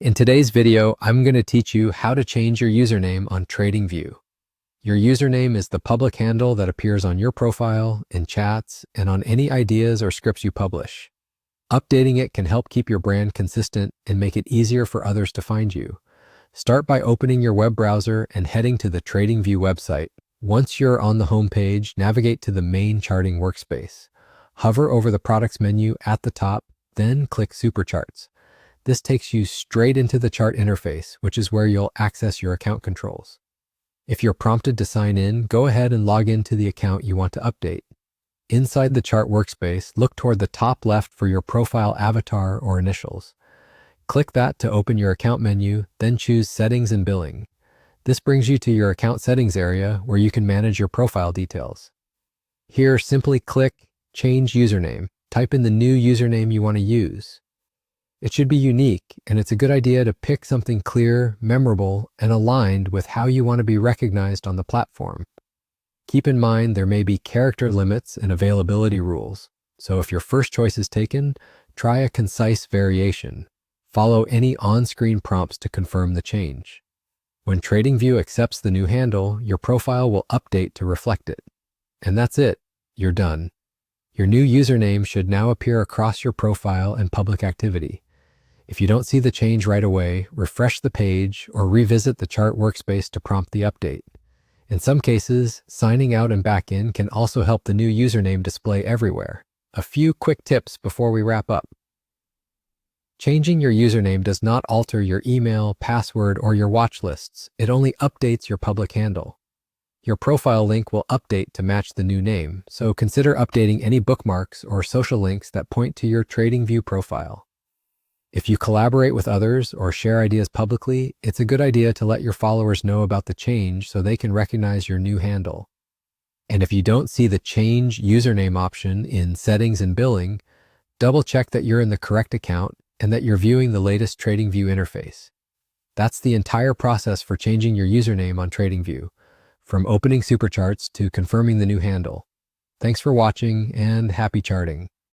In today's video, I'm going to teach you how to change your username on TradingView. Your username is the public handle that appears on your profile, in chats, and on any ideas or scripts you publish. Updating it can help keep your brand consistent and make it easier for others to find you. Start by opening your web browser and heading to the TradingView website. Once you're on the home page, navigate to the main charting workspace. Hover over the products menu at the top, then click Supercharts. This takes you straight into the chart interface, which is where you'll access your account controls. If you're prompted to sign in, go ahead and log into the account you want to update. Inside the chart workspace, look toward the top left for your profile avatar or initials. Click that to open your account menu, then choose Settings and Billing. This brings you to your account settings area where you can manage your profile details. Here, simply click Change Username. Type in the new username you want to use. It should be unique, and it's a good idea to pick something clear, memorable, and aligned with how you want to be recognized on the platform. Keep in mind there may be character limits and availability rules, so if your first choice is taken, try a concise variation. Follow any on-screen prompts to confirm the change. When TradingView accepts the new handle, your profile will update to reflect it. And that's it. You're done. Your new username should now appear across your profile and public activity. If you don't see the change right away, refresh the page or revisit the chart workspace to prompt the update. In some cases, signing out and back in can also help the new username display everywhere. A few quick tips before we wrap up. Changing your username does not alter your email, password, or your watch lists. It only updates your public handle. Your profile link will update to match the new name, so consider updating any bookmarks or social links that point to your TradingView profile. If you collaborate with others or share ideas publicly, it's a good idea to let your followers know about the change so they can recognize your new handle. And if you don't see the Change Username option in Settings and Billing, double-check that you're in the correct account and that you're viewing the latest TradingView interface. That's the entire process for changing your username on TradingView, from opening Supercharts to confirming the new handle. Thanks for watching and happy charting.